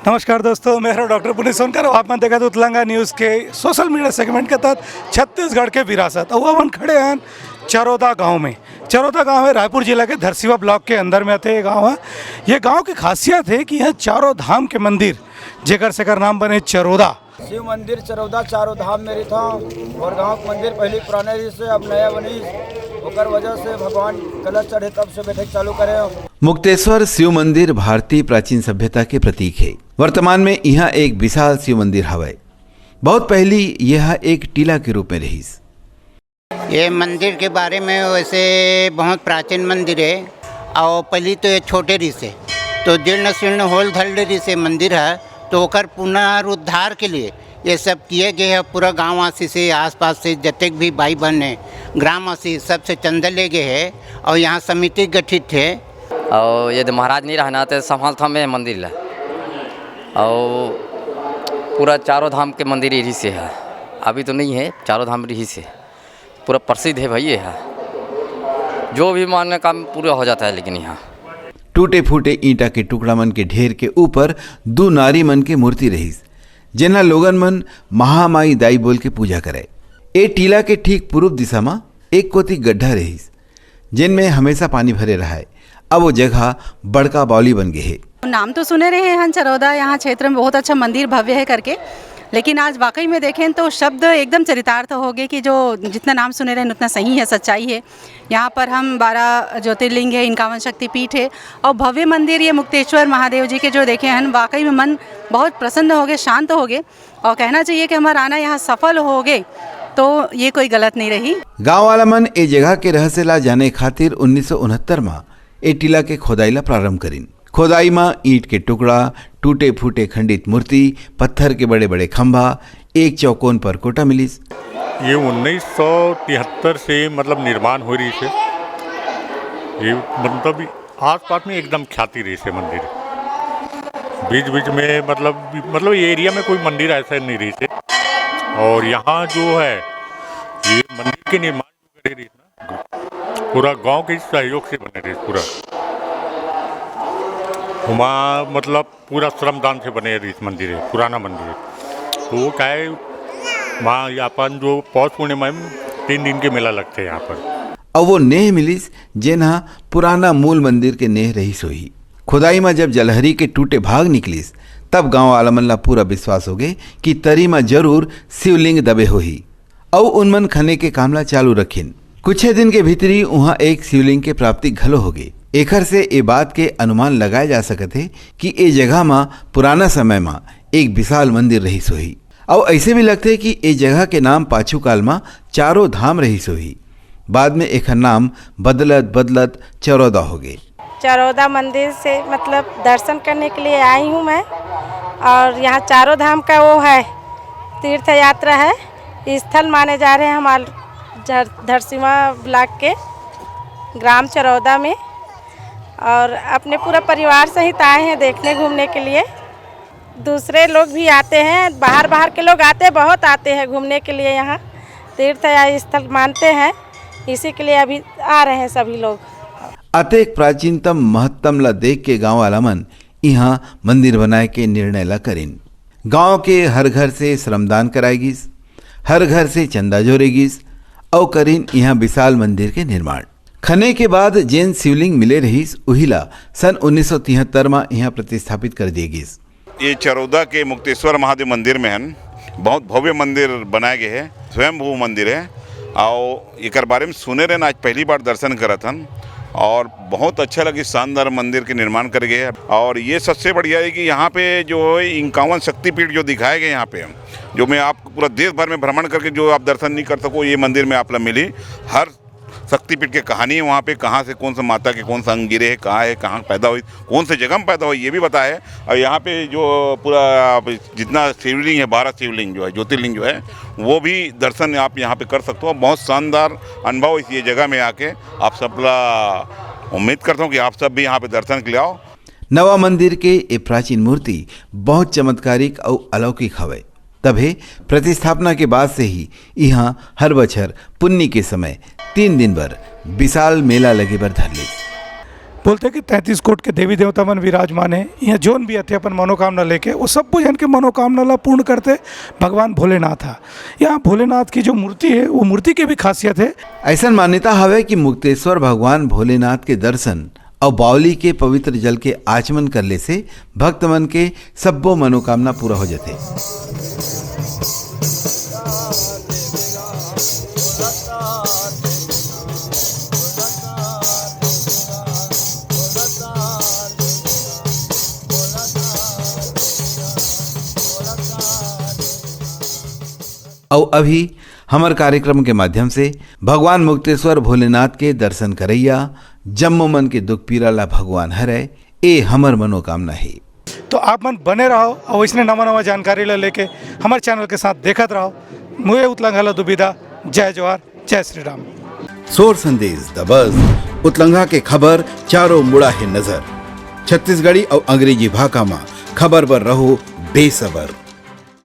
नमस्कार दोस्तों, मैं हूं डॉक्टर पुनीत सोनकर। आप मन देखा तो तेलंगाना न्यूज़ के सोशल मीडिया सेगमेंट के तहत छत्तीसगढ़ के विरासत और अपन खड़े हैं चरोदा गांव में। चरोदा गांव है रायपुर जिला के धरसीवा ब्लॉक के अंदर में आते ये गांव है। ये गांव की खासियत है कि यहाँ चारों धाम के मंदिर जेकर सेकर नाम बने चरोदा। शिव मंदिर चरौदा चारों धाम में रही था और गांव के मंदिर पहले पुराने रही से अब नया बनी ओकर वजह से भगवान कलश चढ़े तब से बैठक चालू करे। मुक्तेश्वर शिव मंदिर भारतीय प्राचीन सभ्यता के प्रतीक है। वर्तमान में यहाँ एक विशाल शिव मंदिर हवय। बहुत पहली यह एक टीला के रूप में रही। ये मंदिर के बारे में वैसे बहुत प्राचीन मंदिर है और पहली तो ये छोटे रही से तो जीर्ण शीर्ण होल धल रही से मंदिर है तो ओकर पुनरुद्धार के लिए ये सब किए गए हैं। पूरा गांववासी से आसपास से जतक भी भाई बहन है ग्रामवासी सबसे चंदा ले गए हैं और यहाँ समिति गठित है। और यदि महाराज नहीं रहना तो संभाल था में मंदिर ला और पूरा चारों धाम के मंदिर यही से है। अभी तो नहीं है, चारों धाम यही से पूरा प्रसिद्ध है भाई। ये है जो भी मानने काम पूरा हो जाता है। लेकिन यहाँ टूटे फूटे ईंटा के टुकड़ा मन के ढेर के ऊपर दो नारी मन के मूर्ति रही जिन्हा लोगन मन महामाई दाई बोल के पूजा करे। ए टीला के ठीक पूर्व दिशा में एक कोती गड्ढा रही जिनमें हमेशा पानी भरे रहा है। अब वो जगह बड़का बावली बन गए है। नाम तो सुने रहे हैं चरौदा, यहाँ क्षेत्र में बहुत अच्छा मंदिर भव्य है करके, लेकिन आज वाकई में देखें तो शब्द एकदम चरितार्थ हो गए कि जो जितना नाम सुने रहे हैं उतना सही है, सच्चाई है। यहाँ पर हम 12 ज्योतिर्लिंग है, 51 शक्तिपीठ है और भव्य मंदिर ये मुक्तेश्वर महादेव जी के जो देखे हैं वाकई में मन बहुत प्रसन्न हो गए, शांत हो गए और कहना चाहिए कि हमारा आना यहाँ सफल हो गए तो ये कोई गलत नहीं रही। गाँव वाला मन ए जगह के रहस्य ला जाने खातिर 1969 में ए टीला के खोदाई ला प्रारंभ करीन। खोदाई में ईंट के टुकड़ा, टूटे फूटे खंडित मूर्ति, पत्थर के बड़े बड़े खंभा, एक चौकोन पर कोटा मिलिस। ये 1973 से मतलब निर्माण हो रही है। ये मतलब आसपास में एकदम ख्याति रही है मंदिर। बीच बीच में मतलब ये एरिया में कोई मंदिर ऐसा नहीं रही है। और यहाँ जो है ये मंदिर के निर्माण जो करे रही ना पूरा गांव के सहयोग से बने रही पूरा। वहाँ मतलब पूरा श्रमदान से बने रही मंदिर है, पुराना मंदिर है। तो वो क्या है वहाँ अपन जो पौष पूर्णिमा में 3 दिन के मेला लगते हैं यहाँ पर। और वो नेह मिलिस जेना पुराना मूल मंदिर के नेह रही सोही। खुदाई में जब जलहरी के टूटे भाग निकलिस तब गांव वाला मन ला पूरा विश्वास हो गए कि तरी में जरूर शिवलिंग दबे होही और उनमन खने के कामला चालू रखिन। कुछ दिन के भीतरी वहाँ एक शिवलिंग के प्राप्ति घलो हो गई। एकर से ए बात के अनुमान लगाए जा सकते कि ए जगह में पुराना समय में एक विशाल मंदिर रही सोही और ऐसे भी लगते कि ए जगह के नाम पाछू काल में चारों धाम रही सोही। बाद में एक नाम बदलत बदलत चरौदा हो गए। चरौदा मंदिर से मतलब दर्शन करने के लिए आई हूँ मैं और यहाँ चारों धाम का वो है तीर्थ यात्रा है, स्थल माने जा रहे हैं हमारे धरसीवा ब्लॉक के ग्राम चरौदा में और अपने पूरा परिवार सहित आए हैं देखने घूमने के लिए। दूसरे लोग भी आते हैं, बाहर के लोग आते हैं, बहुत आते हैं घूमने के लिए। यहाँ तीर्थ या स्थल मानते हैं, इसी के लिए अभी आ रहे हैं सभी लोग। अतेक प्राचीनतम महत्तम ला देख के गाँव वाला मन यहाँ मंदिर बनाए के निर्णय ला करीन। गांव के हर घर से श्रमदान कराएगिस, हर घर से चंदा जोड़ेगिस और करीन यहाँ विशाल मंदिर के निर्माण। खने के बाद जैन शिवलिंग मिले रहीस उहिला सन 1973 में यहाँ प्रतिस्थापित कर दिए गिस। ये चरौदा के मुक्तेश्वर महादेव मंदिर में हन बहुत भव्य मंदिर बनाए गए हैं, स्वयंभू मंदिर है और एक बारे में सुने रहे आज पहली बार दर्शन करत हन और बहुत अच्छा लगी। शानदार मंदिर के निर्माण कर गए और ये सबसे बढ़िया है कि यहाँ पे जो 51 शक्तिपीठ जो दिखाए गए यहाँ पे जो मैं आप पूरा देश भर में भ्रमण करके जो आप दर्शन नहीं कर सको ये मंदिर में आप मिली। हर शक्तिपीठ की कहानी है वहाँ पे, कहाँ से कौन सा माता के कौन सा अंग गिरे है, कहाँ पैदा हुई, कौन से जगह में पैदा हुई ये भी बताया है। और यहाँ पे जो पूरा जितना शिवलिंग है 12 शिवलिंग जो है ज्योतिर्लिंग जो है वो भी दर्शन आप यहाँ पे कर सकते हो। बहुत शानदार अनुभव इस ये जगह में आके आप सब उम्मीद करता हूँ कि आप सब भी यहाँ पे दर्शन के लिए आओ। नवा मंदिर के ये प्राचीन मूर्ति बहुत चमत्कारिक और अलौकिक हवे। तभे प्रतिस्थापना के बाद से ही यहाँ हर बछर पुन्नी के समय 3 दिन भर विशाल मेला लगे बर धर ले। बोलते कि 33 कोट के देवी देवता मन विराजमान है यहाँ जोन भी अथे अपन मनोकामना लेके वो सब जन के मनोकामना ला पूर्ण करते भगवान भोलेनाथ है। यहाँ भोलेनाथ की जो मूर्ति है वो मूर्ति की भी खासियत है। ऐसा मान्यता हवे कि मुक्तेश्वर भगवान भोलेनाथ के दर्शन और बावली के पवित्र जल के आचमन करले से भक्त मन के सब्बो मनोकामना पूरा हो जाते। और अभी हमार कार्यक्रम के माध्यम से भगवान मुक्तेश्वर भोलेनाथ के दर्शन करैया जम्मो मन के दुख पीरा ला भगवान हरे ए हमर मनोकामना है। तो आप मन बने रहो और इसने नवा नवा जानकारी ला लेके हमारे चैनल के साथ देखत रहो। मुझे उतलंघा दुबिधा। जय जवाहर जय श्री राम। सोर संदेश दबस उतलंघा के खबर चारों मुड़ा है नजर। छत्तीसगढ़ी और अंग्रेजी भाषा में खबर पर रहो बेसबर।